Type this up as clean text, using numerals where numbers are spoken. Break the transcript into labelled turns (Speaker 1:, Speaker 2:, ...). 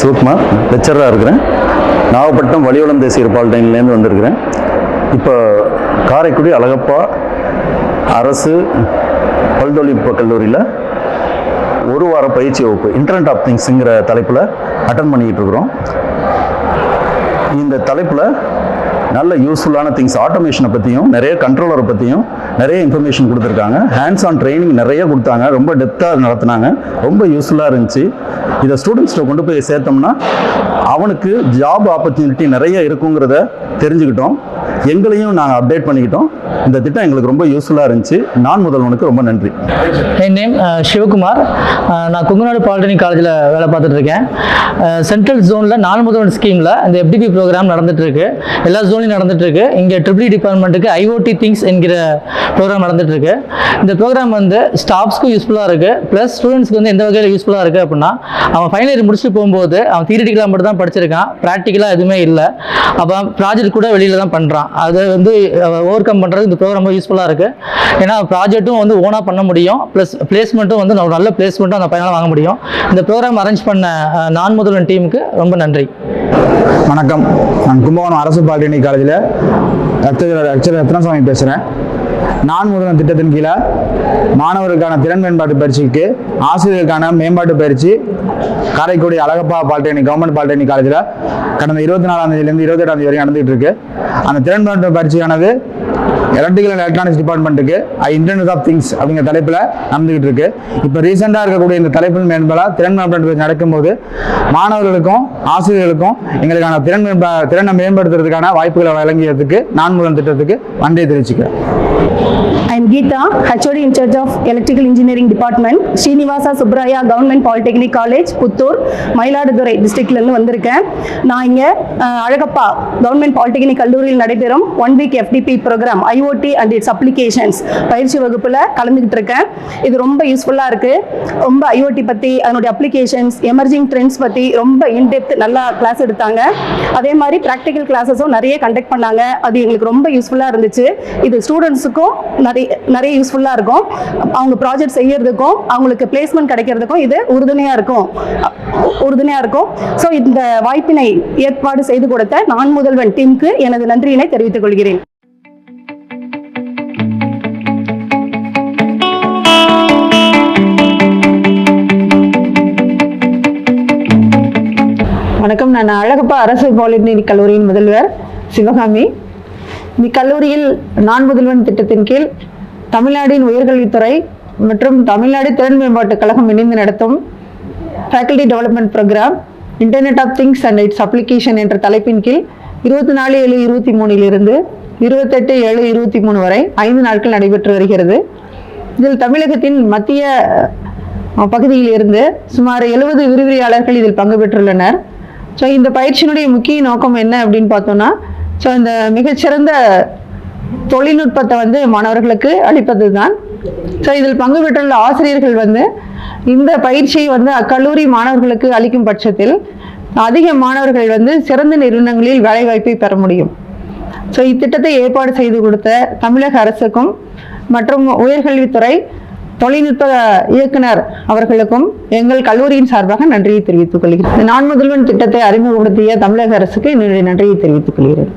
Speaker 1: சிவகுமார், லெக்சராக இருக்கிறேன். நாகப்பட்டினம் வலிவலம் தேசிய பாலிடெக்னிக்லேருந்து வந்திருக்கிறேன். இப்போ காரைக்குடி அழகப்பா அரசு பல்தொழில்நுட்ப கல்லூரியில் ஒரு வார பயிற்சி வகுப்பு இன்டர்நெட் ஆஃப் திங்ஸுங்கிற தலைப்பில் அட்டன் பண்ணிக்கிட்டு இருக்கிறோம். இந்த தலைப்பில் நல்ல யூஸ்ஃபுல்லான திங்ஸ், ஆட்டோமேஷனை பற்றியும் நிறைய கண்ட்ரோலரை பற்றியும் நிறைய இன்ஃபர்மேஷன் கொடுத்துருக்காங்க. ஹேண்ட்ஸ் ஆன் ட்ரைனிங் நிறைய கொடுத்தாங்க, ரொம்ப டெப்த்தாக நடத்தினாங்க, ரொம்ப யூஸ்ஃபுல்லாக இருந்துச்சு. இதை ஸ்டூடெண்ட்ஸ்கிட்ட கொண்டு போய் சேர்த்தோம்னா அவனுக்கு ஜாப் ஆப்பர்ச்சுனிட்டி நிறைய இருக்குங்கிறத தெரிஞ்சுக்கிட்டோம். எங்களையும் நாங்கள் அப்டேட் பண்ணிக்கிட்டோம். இந்த திட்டம் எங்களுக்கு ரொம்ப யூஸ்ஃபுல்லாக இருந்துச்சு. நான் முதல்வனுக்கு ரொம்ப நன்றி.
Speaker 2: என் நேம் சிவகுமார். நான் கொங்குநாடு பாலிடெக்னிக் காலேஜில் வேலை பார்த்துட்டு இருக்கேன். சென்ட்ரல் ஜோனில் நான் முதல்வன் ஸ்கீமில் இந்த FDP ப்ரோக்ராம் நடந்துட்டு இருக்கு. எல்லா ஜோன்லையும் நடந்துட்டு இருக்கு. இங்கே ட்ரிபிள் டிபார்ட்மெண்ட்டுக்கு IoT திங்ஸ் என்கிற ப்ரோக்ராம் நடந்துட்டு இருக்கு. இந்த ப்ரோக்ராம் வந்து ஸ்டாஃப்ஸ்க்கும் யூஸ்ஃபுல்லாக இருக்கு, ப்ளஸ் ஸ்டூடெண்ட்ஸ்க்கு வந்து எந்த வகையில் யூஸ்ஃபுல்லாக இருக்குது அப்படின்னா, அவன் ஃபைனல் இயர் முடிச்சுட்டு போகும்போது அவன் தியரிட்டிக்கலாக மட்டும் தான் படிச்சிருக்கான், ப்ராக்டிக்கலாக எதுவுமே இல்லை. அப்போ ப்ராஜெக்ட் கூட வெளியில் தான் பண்ணுறான். அதை வந்து ஓவர் கம் பண்ணுறது இந்த ப்ரோக்ராம் ரொம்ப யூஸ்ஃபுல்லாக இருக்குது. ஏன்னா ப்ராஜெக்ட்டும் வந்து ஓனாக பண்ண முடியும், ப்ளஸ் பிளேஸ்மெண்ட்டும் வந்து நல்ல பிளேஸ்மெண்ட்டும் அந்த பையனால் வாங்க முடியும். இந்த ப்ரோக்ராம் அரேஞ்ச் பண்ண நான் முதல்வன் டீமுக்கு ரொம்ப நன்றி.
Speaker 3: வணக்கம். நான் கும்பகோணம் அரசு பாலிடெக்னிக் காலேஜில் லெக்சரர் ரத்னசாமி பேசுகிறேன். நான் முதல்வன் திட்டத்தின் கீழே மாணவர்களுக்கான திறன் மேம்பாட்டு பயிற்சிக்கு ஆசிரியர்களுக்கான மேம்பாட்டு பயிற்சி Karaikudi Alagappa polytechnic government polytechnic காலேஜில் கடந்த 24ஆம் தேதியிலேருந்து 28ஆம் தேதி வரைக்கும் நடந்துகிட்டு இருக்கு. அந்த திறன் மேம்பாட்டு பயிற்சியானது எலக்ட்ரிக்கல் அண்ட் எலக்ட்ரானிக்ஸ் டிபார்ட்மெண்ட்டுக்கு இன்டர்நெட் ஆஃப் திங்ஸ் அப்படிங்கிற தலைப்பில் நடந்துகிட்டு இருக்கு. இப்போ ரீசெண்டாக இருக்கக்கூடிய இந்த தலைப்பில் மேம்பட திறன் மேம்பாட்டு நடக்கும்போது மாணவர்களுக்கும் ஆசிரியர்களுக்கும் எங்களுக்கான திறனை மேம்படுத்துறதுக்கான வாய்ப்புகளை வழங்கியதுக்கு நான் முதல் திட்டத்துக்கு நன்றி தெரிவிச்சுக்கிறேன்.
Speaker 4: I am Geeta, HOD in charge of Electrical Engineering Department, Srinivasa Subbraya Government Polytechnic College, Puttur, Mayiladurai districtல இருந்து வந்திருக்கேன். நான் இங்கே அழகப்பா கவர்மெண்ட் பாலிடெக்னிக் கல்லூரியில் நடைபெறும் 1 week FDP programme IoT and its applications பயிற்சி வகுப்பில் கலந்துக்கிட்டு இருக்கேன். இது ரொம்ப யூஸ்ஃபுல்லாக இருக்குது. ரொம்ப IoT பற்றி, அதனுடைய அப்ளிகேஷன்ஸ், எமர்ஜிங் ட்ரெண்ட்ஸ் பற்றி ரொம்ப இன்டெப்த் நல்லா கிளாஸ் எடுத்தாங்க. அதே மாதிரி ப்ராக்டிக்கல் கிளாஸஸும் நிறைய கண்டக்ட் பண்ணாங்க. அது எங்களுக்கு ரொம்ப யூஸ்ஃபுல்லாக இருந்துச்சு. இது ஸ்டூடெண்ட்ஸுக்கும் நிறைய யூஸ்ஃபுல்லாக இருக்கும். அவங்க ப்ராஜெக்ட் செய்யறதுக்கும் அவங்களுக்கு பிளேஸ்மெண்ட் கிடைக்கிறதுக்கும் இது உறுதுணையாக இருக்கும். ஸோ இந்த வாய்ப்பினை ஏற்பாடு செய்து கொடுத்த நான் முதல்வன் டீமுக்கு எனது நன்றியினை தெரிவித்துக் கொள்கிறேன்.
Speaker 5: வணக்கம். நான் அழகப்பா அரசு பாலிடெக்னிக் கல்லூரியின் முதல்வர் சிவகாமி. இக்கல்லூரியில் நான் முதல்வன் திட்டத்தின் கீழ் தமிழ்நாட்டின் உயர்கல்வித்துறை மற்றும் தமிழ்நாடு திறன் மேம்பாட்டுக் கழகம் இணைந்து நடத்தும் faculty development programme internet of things and its application என்ற தலைப்பின் கீழ் 24/7/23 28/7/23 வரை 5 நாட்கள் நடைபெற்று வருகிறது. இதில் தமிழகத்தின் மத்திய பகுதியில் இருந்து சுமார் 70 விரிவுரையாளர்கள் இதில் பங்கு பெற்றுள்ளனர். ஸோ இந்த பயிற்சியினுடைய முக்கிய நோக்கம் என்ன அப்படின்னு பார்த்தோம்னா, ஸோ இந்த மிகச்சிறந்த தொழில்நுட்பத்தை வந்து மாணவர்களுக்கு அளிப்பது தான். ஸோ இதில் பங்கு பெற்றுள்ள ஆசிரியர்கள் வந்து இந்த பயிற்சியை வந்து அக்கல்லூரி மாணவர்களுக்கு அளிக்கும் பட்சத்தில் அதிக மாணவர்கள் வந்து சிறந்த நிறுவனங்களில் வேலைவாய்ப்பை பெற முடியும். ஸோ இத்திட்டத்தை ஏற்பாடு செய்து கொடுத்த தமிழக அரசுக்கும் மற்றும் உயர்கல்வித்துறை தொழில்நுட்ப இயக்குனர் அவர்களுக்கும் எங்கள் கல்லூரியின் சார்பாக நன்றியை தெரிவித்துக் கொள்கிறேன். நான் முதல்வன் திட்டத்தை அறிமுகப்படுத்திய தமிழக அரசுக்கு என்னுடைய நன்றியை தெரிவித்துக் கொள்கிறேன்.